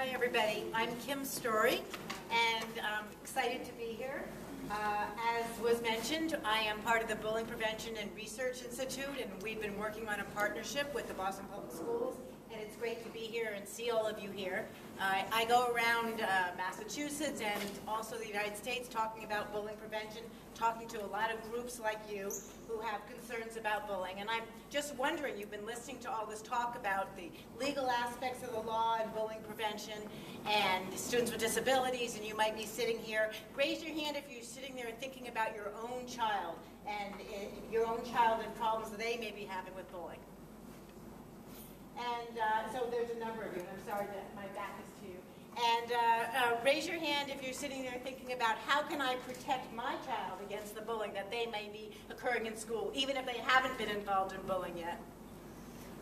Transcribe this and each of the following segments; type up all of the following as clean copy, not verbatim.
Hi everybody, I'm Kim Storey and I'm excited to be here. As was mentioned, I am part of the Bullying Prevention and Research Institute, and we've been working on a partnership with the Boston Public Schools, and it's great to be here and see all of you here. I go around Massachusetts and also the United States talking about bullying prevention, talking to a lot of groups like you who have concerns about bullying. And I'm just wondering, you've been listening to all this talk about the legal aspects of the law and bullying prevention and students with disabilities, and you might be sitting here. Raise your hand if you're sitting there and thinking about your own child and problems that they may be having with bullying. And so there's a number of you, and I'm sorry that my back is to you. And raise your hand if you're sitting there thinking about how can I protect my child against the bullying that they may be occurring in school, even if they haven't been involved in bullying yet.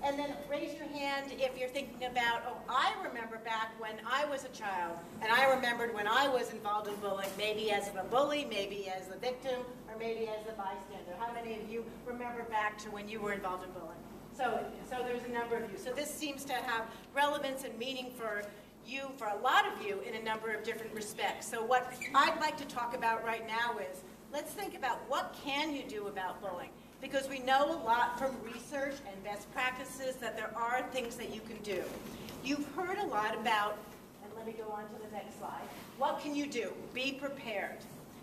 And then raise your hand if you're thinking about, oh, I remember back when I was a child, and I remembered when I was involved in bullying, maybe as the bully, maybe as the victim, or maybe as the bystander. How many of you remember back to when you were involved in bullying? So there's a number of you. So this seems to have relevance and meaning for you, for a lot of you, in a number of different respects. So what I'd like to talk about right now is, let's think about what can you do about bullying? Because we know a lot from research and best practices that there are things that you can do. You've heard a lot about, and let me go on to the next slide, what can you do? Be prepared.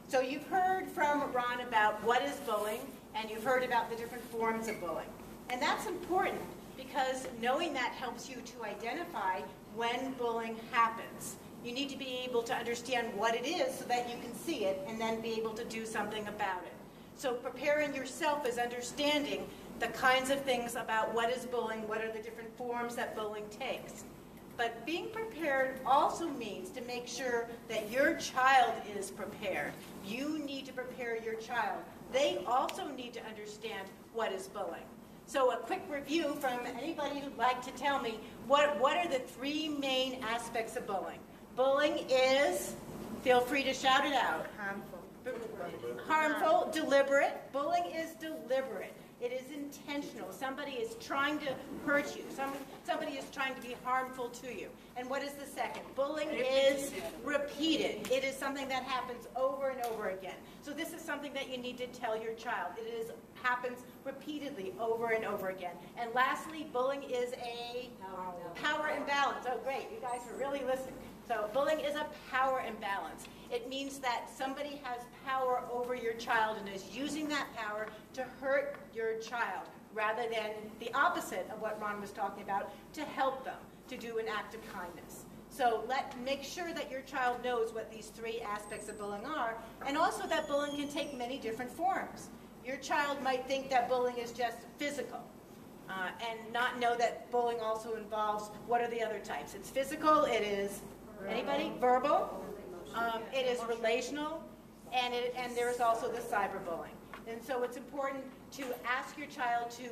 So you've heard from Ron about what is bullying, and you've heard about the different forms of bullying. And that's important because knowing that helps you to identify when bullying happens. You need to be able to understand what it is so that you can see it and then be able to do something about it. So preparing yourself is understanding the kinds of things about what is bullying, what are the different forms that bullying takes. But being prepared also means to make sure that your child is prepared. You need to prepare your child. They also need to understand what is bullying. So a quick review from anybody who'd like to tell me, what are the three main aspects of bullying? Bullying is, feel free to shout it out. Harmful, deliberate. Bullying is deliberate. It is intentional. Somebody is trying to hurt you. Somebody is trying to be harmful to you. And what is the second? Bullying is repeated. It is something that happens over and over again. So this is something that you need to tell your child. It happens repeatedly over and over again. And lastly, bullying is a power imbalance. Oh, great. You guys are really listening. So bullying is a power imbalance. It means that somebody has power over your child and is using that power to hurt your child rather than the opposite of what Ron was talking about, to help them, to do an act of kindness. So make sure that your child knows what these three aspects of bullying are, and also that bullying can take many different forms. Your child might think that bullying is just physical, and not know that bullying also involves, what are the other types? It's physical, it is, anybody? Verbal, it is relational, and there is also the cyberbullying. And so it's important to ask your child to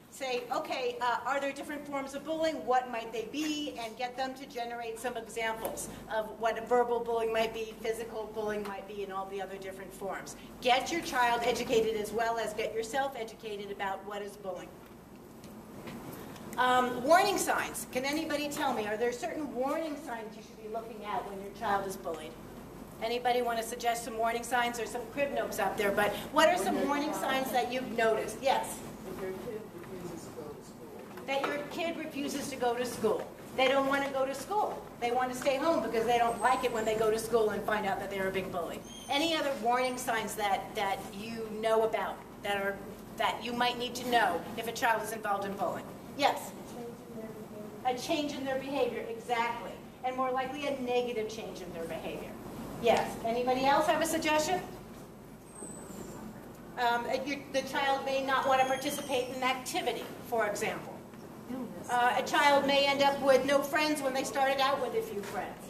say, okay, are there different forms of bullying? What might they be? And get them to generate some examples of what verbal bullying might be, physical bullying might be, and all the other different forms. Get your child educated as well as get yourself educated about what is bullying. Warning signs. Can anybody tell me, are there certain warning signs you should be looking at when your child is bullied? Anybody want to suggest some warning signs? There's some crib notes out there, but what are some warning signs that you've noticed? Yes? That your kid refuses to go to school. They don't want to go to school. They want to stay home because they don't like it when they go to school and find out that they're being bullied. Any other warning signs that you know about, that you might need to know if a child is involved in bullying? Yes? A change in their behavior, exactly. And more likely a negative change in their behavior. Yes. Anybody else have a suggestion? The child may not want to participate in an activity, for example. A child may end up with no friends when they started out with a few friends.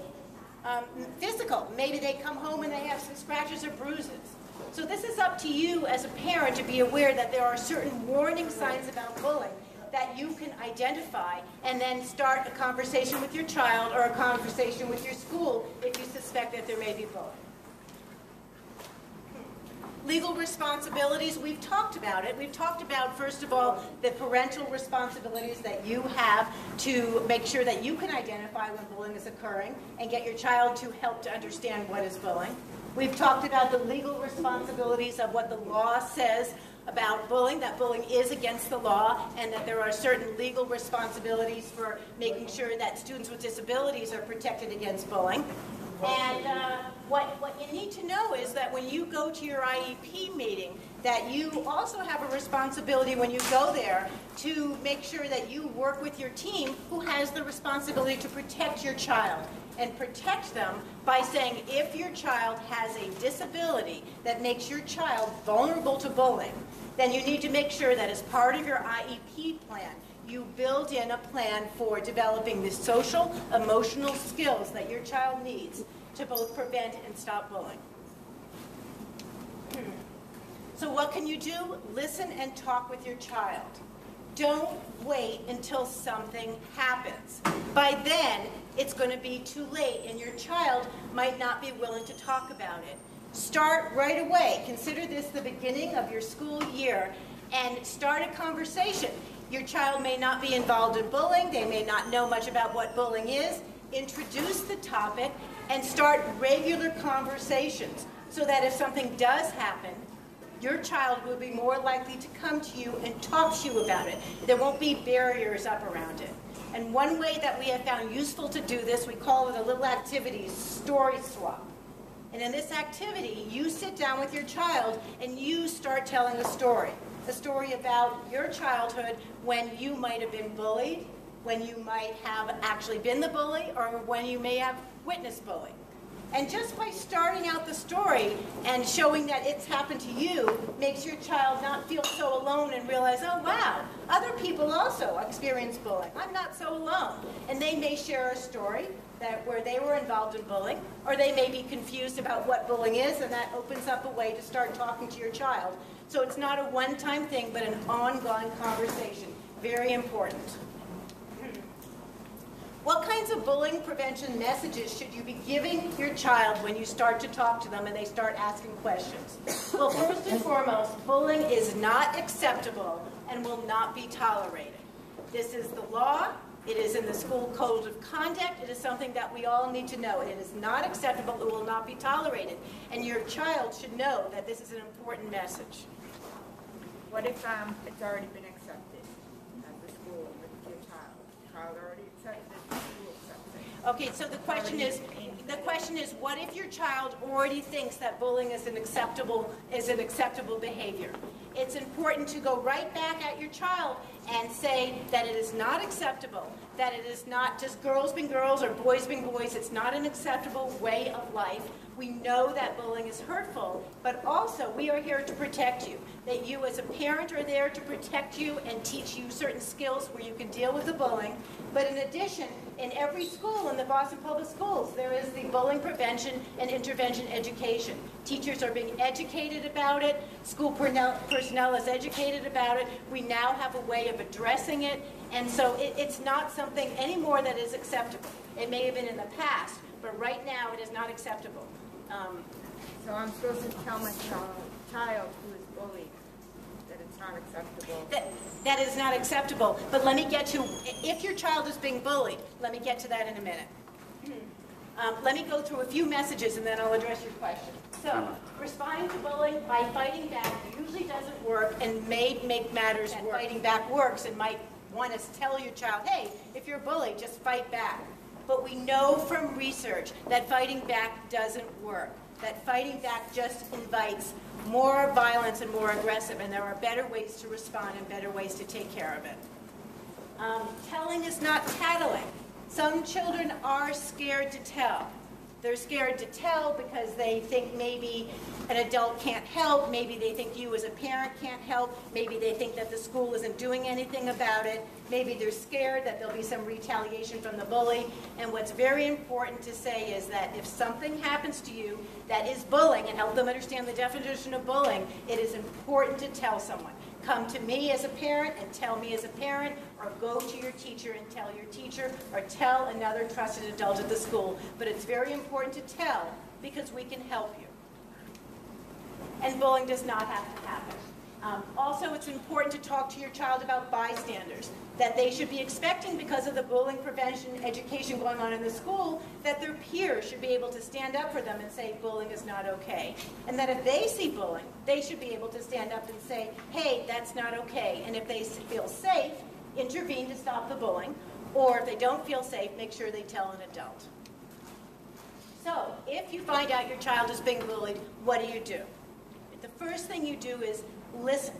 Physical. Maybe they come home and they have some scratches or bruises. So this is up to you as a parent to be aware that there are certain warning signs about bullying that you can identify and then start a conversation with your child or a conversation with your school if you suspect that there may be bullying. Legal responsibilities, we've talked about it. We've talked about, first of all, the parental responsibilities that you have to make sure that you can identify when bullying is occurring and get your child to help to understand what is bullying. We've talked about the legal responsibilities of what the law says about bullying, that bullying is against the law, and that there are certain legal responsibilities for making sure that students with disabilities are protected against bullying. And what you need to know is that when you go to your IEP meeting, that you also have a responsibility when you go there to make sure that you work with your team who has the responsibility to protect your child, and protect them by saying if your child has a disability that makes your child vulnerable to bullying, then you need to make sure that as part of your IEP plan, you build in a plan for developing the social, emotional skills that your child needs to both prevent and stop bullying. So what can you do? Listen and talk with your child. Don't wait until something happens. By then, it's going to be too late, and your child might not be willing to talk about it. Start right away. Consider this the beginning of your school year, and start a conversation. Your child may not be involved in bullying. They may not know much about what bullying is. Introduce the topic and start regular conversations so that if something does happen, your child will be more likely to come to you and talk to you about it. There won't be barriers up around it. And one way that we have found useful to do this, we call it a little activity, story swap. And in this activity, you sit down with your child and you start telling a story about your childhood when you might have been bullied, when you might have actually been the bully, or when you may have witnessed bullying. And just by starting out the story and showing that it's happened to you makes your child not feel so alone and realize, oh wow, other people also experience bullying. I'm not so alone. And they may share a story where they were involved in bullying, or they may be confused about what bullying is, and that opens up a way to start talking to your child. So it's not a one-time thing, but an ongoing conversation. Very important. What kinds of bullying prevention messages should you be giving your child when you start to talk to them and they start asking questions? Well, first and foremost, bullying is not acceptable and will not be tolerated. This is the law. It is in the school code of conduct. It is something that we all need to know. It is not acceptable. It will not be tolerated. And your child should know that this is an important message. What if it's already been accepted at the school with your child? The child already accepted it, the school accepts it. Okay, so the question is, what if your child already thinks that bullying is an acceptable behavior? It's important to go right back at your child and say that it is not acceptable, that it is not just girls being girls or boys being boys. It's not an acceptable way of life. We know that bullying is hurtful, but also we are here to protect you, that you as a parent are there to protect you and teach you certain skills where you can deal with the bullying. But in addition, in every school in the Boston Public Schools, there is the bullying prevention and intervention education. Teachers are being educated about it. School personnel is educated about it. We now have a way of addressing it. And so it's not something anymore that is acceptable. It may have been in the past, but right now it is not acceptable. So I'm supposed to tell my child who is bullied that it's not acceptable? That is not acceptable. But let me get to, if your child is being bullied, let me get to that in a minute. Let me go through a few messages and then I'll address your question. So, responding to bullying by fighting back usually doesn't work and may make matters worse. Fighting back works and might want to tell your child, hey, if you're bullied, just fight back. But we know from research that fighting back doesn't work. That fighting back just invites more violence and more aggressive, and there are better ways to respond and better ways to take care of it. Telling is not tattling. Some children are scared to tell. They're scared to tell because they think maybe an adult can't help, maybe they think you as a parent can't help, maybe they think that the school isn't doing anything about it, maybe they're scared that there'll be some retaliation from the bully. And what's very important to say is that if something happens to you that is bullying, and help them understand the definition of bullying, it is important to tell someone. Come to me as a parent and tell me as a parent, or go to your teacher and tell your teacher, or tell another trusted adult at the school. But it's very important to tell because we can help you. and bullying does not have to happen. Also, it's important to talk to your child about bystanders, that they should be expecting, because of the bullying prevention education going on in the school, that their peers should be able to stand up for them and say bullying is not okay. And that if they see bullying, they should be able to stand up and say, hey, that's not okay. And if they feel safe, intervene to stop the bullying. Or if they don't feel safe, make sure they tell an adult. So, if you find out your child is being bullied, what do? The first thing you do is listen.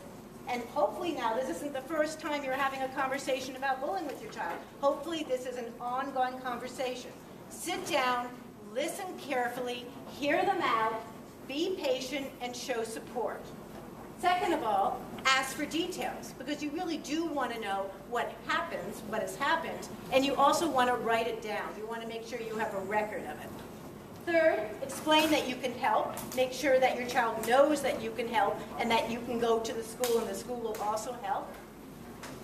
And hopefully now, this isn't the first time you're having a conversation about bullying with your child. Hopefully this is an ongoing conversation. Sit down, listen carefully, hear them out, be patient, and show support. Second of all, ask for details, because you really do want to know what happens, what has happened, and you also want to write it down. You want to make sure you have a record of it. Third, explain that you can help. Make sure that your child knows that you can help and that you can go to the school and the school will also help.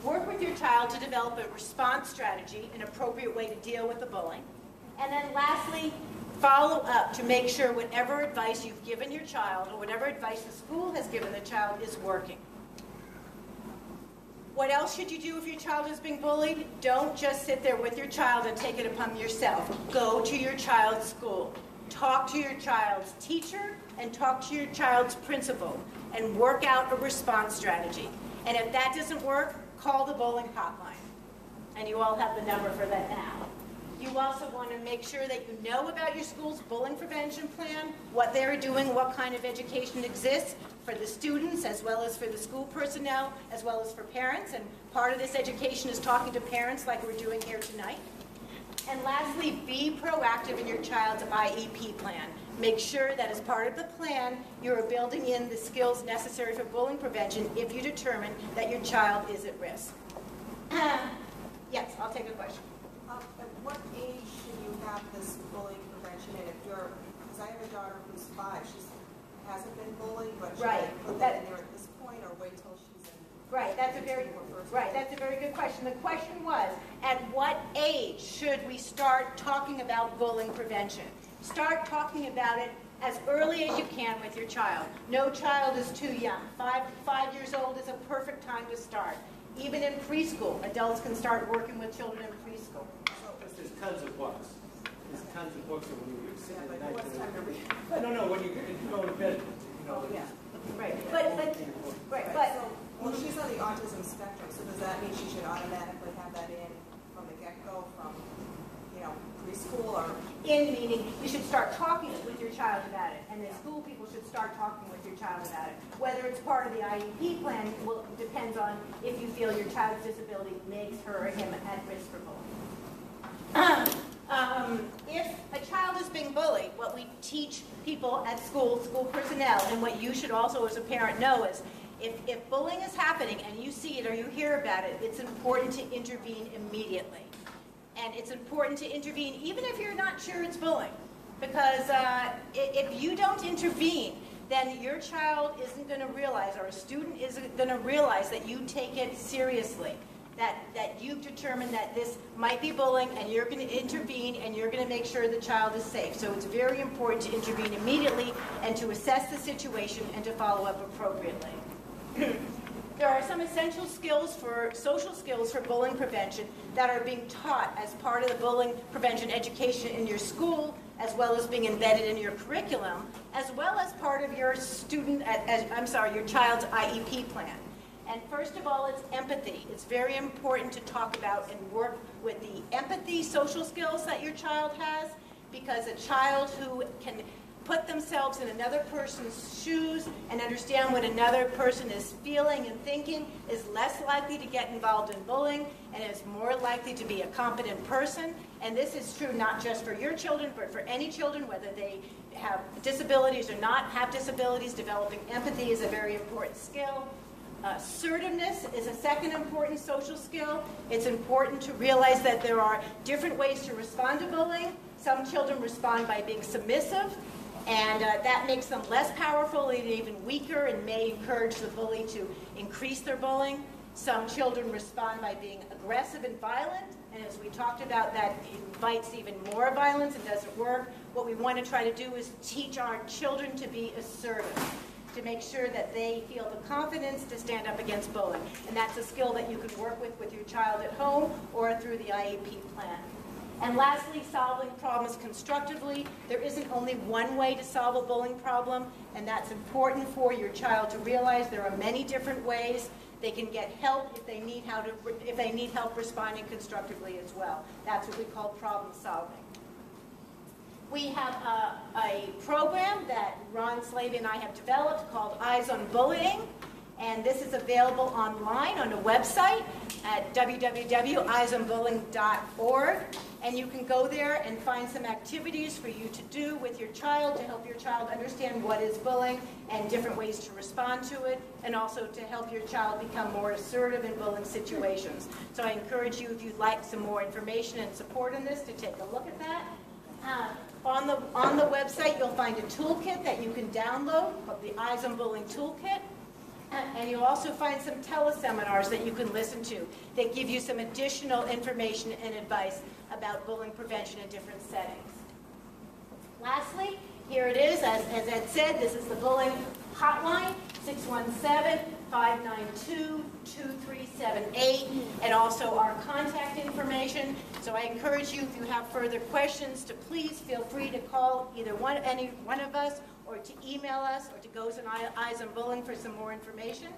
Work with your child to develop a response strategy, an appropriate way to deal with the bullying. And then lastly, follow up to make sure whatever advice you've given your child or whatever advice the school has given the child is working. What else should you do if your child is being bullied? Don't just sit there with your child and take it upon yourself. Go to your child's school. Talk to your child's teacher and talk to your child's principal and work out a response strategy. And if that doesn't work, call the bullying hotline. And you all have the number for that now. You also want to make sure that you know about your school's bullying prevention plan, what they're doing, what kind of education exists for the students as well as for the school personnel as well as for parents. And part of this education is talking to parents like we're doing here tonight. And lastly, be proactive in your child's IEP plan. Make sure that as part of the plan, you're building in the skills necessary for bullying prevention if you determine that your child is at risk. Yes, I'll take a question. At what age should you have this bullying prevention? And if you're, because I have a daughter who's 5, she hasn't been bullied, but should I put that in there at this point or wait till she's in? Right, that's a very good question. The question was, at what age should we start talking about bullying prevention? Start talking about it as early as you can with your child. No child is too young. 5 years old is a perfect time to start. Even in preschool, adults can start working with children in preschool. There's tons of books. There's tons of books that when you sit at night. What's time to read? No, when you go to bed, you know. Yeah. Right, but So, well, she's on the autism spectrum, so does that mean she should automatically have that in from the get-go, from, preschool, or? in meaning you should start talking with your child about it, and the school people should start talking with your child about it. Whether it's part of the IEP plan depends on if you feel your child's disability makes her or him at risk for bullying. If a child is being bullied, what we teach people at school personnel, and what you should also as a parent know is, if bullying is happening and you see it or you hear about it, it's important to intervene immediately. And it's important to intervene even if you're not sure it's bullying. Because if you don't intervene, then your child isn't going to realize, or a student isn't going to realize that you take it seriously. That you've determined that this might be bullying, and you're going to intervene, and you're going to make sure the child is safe. So it's very important to intervene immediately and to assess the situation and to follow up appropriately. There are some essential skills social skills for bullying prevention that are being taught as part of the bullying prevention education in your school, as well as being embedded in your curriculum, as well as part of your your child's IEP plan. And first of all, it's empathy. It's very important to talk about and work with the empathy social skills that your child has, because a child who can put themselves in another person's shoes and understand what another person is feeling and thinking is less likely to get involved in bullying and is more likely to be a competent person. And this is true not just for your children, but for any children, whether they have disabilities or not have disabilities. Developing empathy is a very important skill. Assertiveness is a second important social skill. It's important to realize that there are different ways to respond to bullying. Some children respond by being submissive, and that makes them less powerful and even weaker and may encourage the bully to increase their bullying. Some children respond by being aggressive and violent, and as we talked about, that invites even more violence and doesn't work. What we want to try to do is teach our children to be assertive. to make sure that they feel the confidence to stand up against bullying. And that's a skill that you can work with your child at home or through the IEP plan. And lastly, solving problems constructively. There isn't only one way to solve a bullying problem, and that's important for your child to realize. There are many different ways. They can get help if they need help responding constructively as well. That's what we call problem solving. We have a program that Ron Slavy and I have developed called Eyes on Bullying, and this is available online on a website at www.eyesonbullying.org, and you can go there and find some activities for you to do with your child to help your child understand what is bullying and different ways to respond to it, and also to help your child become more assertive in bullying situations. So I encourage you, if you'd like some more information and support on this, to take a look at that. On the website, you'll find a toolkit that you can download called the Eyes on Bullying Toolkit. And you'll also find some teleseminars that you can listen to that give you some additional information and advice about bullying prevention in different settings. Lastly, here it is. As Ed said, this is the bullying hotline, 617-592-2378, and also our contact information. So I encourage you, if you have further questions, to please feel free to call either any one of us, or to email us, or to go to Eyes on Bullying for some more information.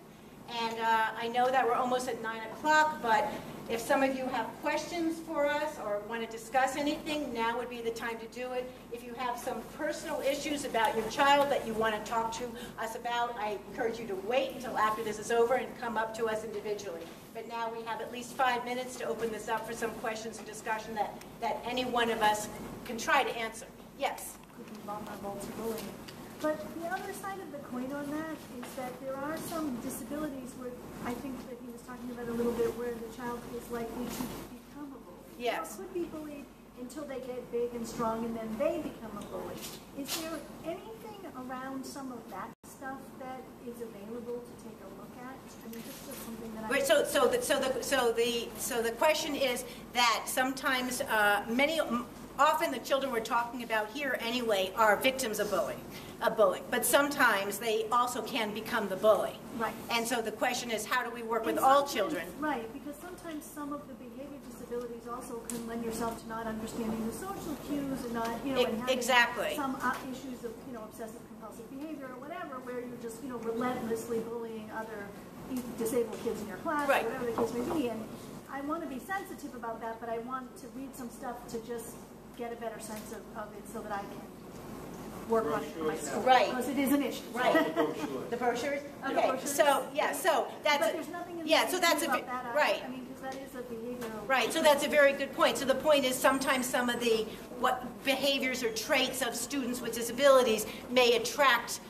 And I know that we're almost at 9 o'clock, but if some of you have questions for us or want to discuss anything, now would be the time to do it. If you have some personal issues about your child that you want to talk to us about, I encourage you to wait until after this is over and come up to us individually. But now we have at least 5 minutes to open this up for some questions and discussion that any one of us can try to answer. Yes? Could be vulnerable to bullying. But the other side of the coin on that is that there are some disabilities where I think that he was talking about a little bit where the child is likely to become a bully. Yes. Or could be bullied until they get big and strong and then they become a bully. Is there anything around some of that stuff that is available to take a look at? I mean, this is something that Right, so the question is that sometimes often the children we're talking about here anyway are victims of bullying. But sometimes they also can become the bully. Right. And so the question is, how do we work with all children? Right, because sometimes some of the behavior disabilities also can lend yourself to not understanding the social cues and not, and having exactly. some issues of, obsessive compulsive behavior or whatever, where you're just, relentlessly bullying other disabled kids in your class, right. or whatever the case may be. And I want to be sensitive about that, but I want to read some stuff to just get a better sense of it so that I can work on it for my school. Right. Because it is an issue. Right. The brochures? Okay. So that's but there's nothing in so that's about that right. I mean, because that is a behavioral. Right. So that's a very good point. So the point is sometimes some of the behaviors or traits of students with disabilities may attract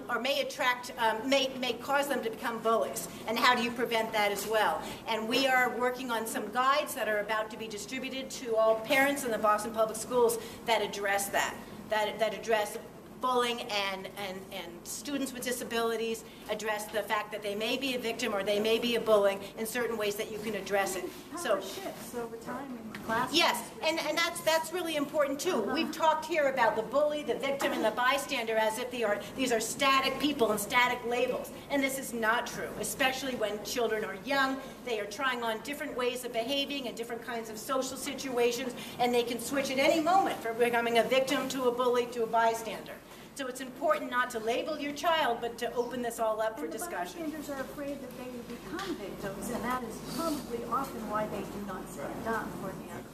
may cause them to become bullies. And how do you prevent that as well? And we are working on some guides that are about to be distributed to all parents in the Boston Public Schools that address that address bullying and students with disabilities, address the fact that they may be a victim or they may be a bullying in certain ways that you can address it. So shifts over time in classrooms. Yes, and that's really important too. We've talked here about the bully, the victim, and the bystander as if these are static people and static labels. And this is not true, especially when children are young. They are trying on different ways of behaving and different kinds of social situations, and they can switch at any moment from becoming a victim to a bully to a bystander. So it's important not to label your child, but to open this all up for discussion. And the bystanders are afraid that they will become victims, and that is probably often why they do not stand up for the other.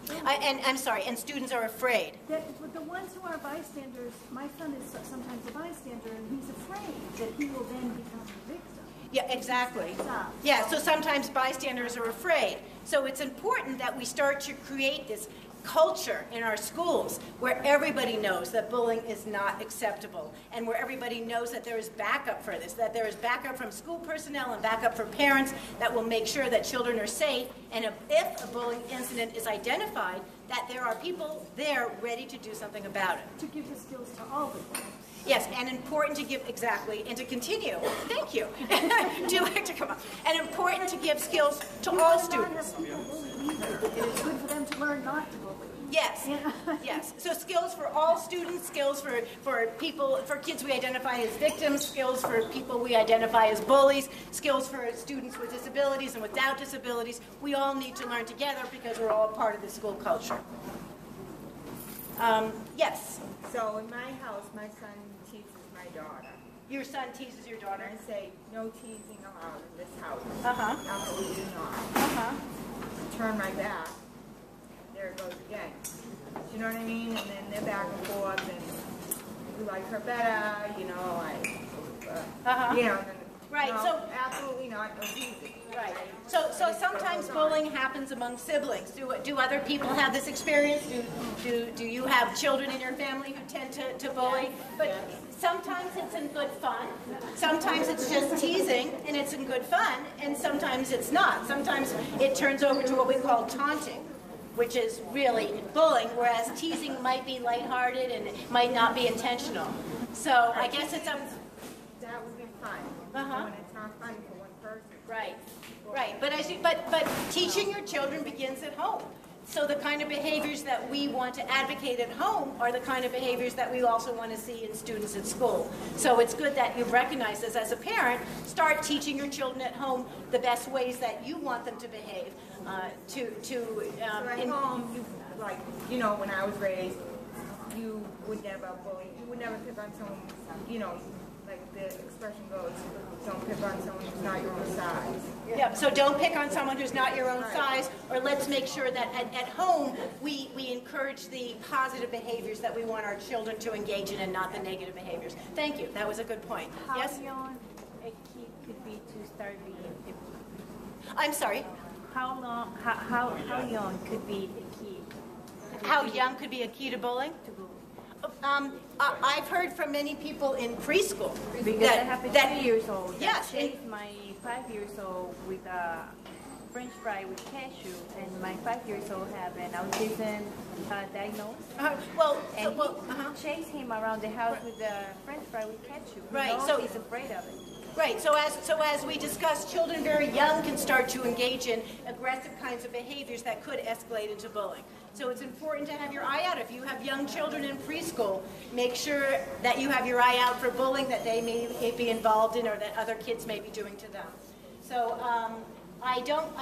I'm sorry, and students are afraid. But the ones who are bystanders, my son is sometimes a bystander, and he's afraid that he will then become the victim. Yeah, exactly. Yeah, so sometimes bystanders are afraid. So it's important that we start to create this culture in our schools where everybody knows that bullying is not acceptable, and where everybody knows that there is backup for this, that there is backup from school personnel and backup for parents that will make sure that children are safe, and if a bullying incident is identified, that there are people there ready to do something about it. To give the skills to all the kids. Yes, and important to give, exactly, and to continue, thank you, to come up, and important to give skills to all students. It is good for them to learn not to bully. Yes, You know? yes. So skills for all students, skills for people, for kids we identify as victims, skills for people we identify as bullies, skills for students with disabilities and without disabilities. We all need to learn together because we're all part of the school culture. Yes. So in my house, my son teases my daughter. Your son teases your And daughter? I say, no teasing allowed in this house. Uh-huh. Absolutely not. Uh-huh. Turn my back, there it goes again. You know what I mean? And then they're back and forth, and you like her better, you know, you know. Right, No, so- absolutely not, no teasing. Right. So sometimes bullying happens among siblings. Do other people have this experience? Do you have children in your family who tend to bully? But sometimes it's in good fun. Sometimes it's just teasing and it's in good fun, and sometimes it's not. Sometimes it turns over to what we call taunting, which is really bullying, whereas teasing might be lighthearted and it might not be intentional. So I guess it's up. That would be fun. Uh-huh. When it's not fun for one person. Right, right. But teaching your children begins at home. So the kind of behaviors that we want to advocate at home are the kind of behaviors that we also want to see in students at school. So it's good that you've recognized this as a parent. Start teaching your children at home the best ways that you want them to behave. So at home, you know, when I was raised, you would never bully. You would never pick on someone, you know, like the expression goes, don't pick on someone who's not your own size. Yeah, so don't pick on someone who's not your own size, or let's make sure that at home we encourage the positive behaviors that we want our children to engage in and not the negative behaviors. Thank you. That was a good point. Yes? How young a kid could be to start being I'm sorry. how young could be a kid? How young could be a key to bullying? To bully? I've heard from many people in preschool Because I have a 2 years old. Yes, That chased my 5 years old with a French fry with cashew, and my 5 years old have an autism diagnosis. And he chased him around the house with the French fry with cashew. Right, He knows so- he's afraid of it. Right, so as we discussed, children very young can start to engage in aggressive kinds of behaviors that could escalate into bullying. So it's important to have your eye out. If you have young children in preschool, make sure that you have your eye out for bullying that they may be involved in or that other kids may be doing to them. So I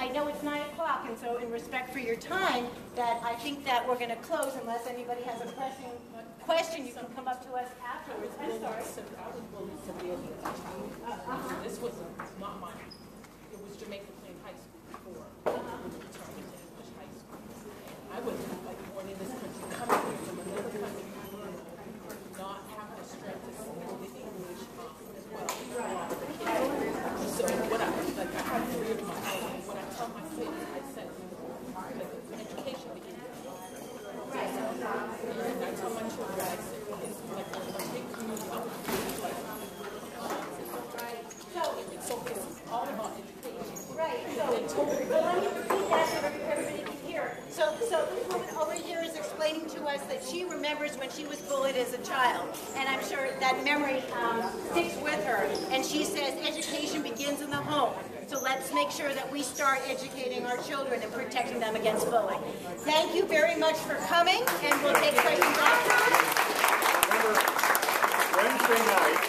know it's 9 o'clock, and so in respect for your time, that I think that we're going to close unless anybody has a question, you can come up to us afterwards. I'm sorry. I was bullied severely as a child. This was not mine. It was Jamaica Plain High School before we determined to English high school. I was like born in this country, coming here from another country, not have the strength to speak the English as well. So what I have 3 of my own. What I tell my kids, I said, education begins at home. And I tell my children, I said, it's like a big community opportunity. So it's all about education. Right, so let me repeat that so everybody can hear. So this woman over here is explaining to us that she remembers when she was bullied as a child, and I'm sure that memory sticks with her, and she says education begins in the home. So let's make sure that we start educating our children and protecting them against bullying. Thank you very much for coming, and we'll take questions afterwards. Remember, Wednesday night,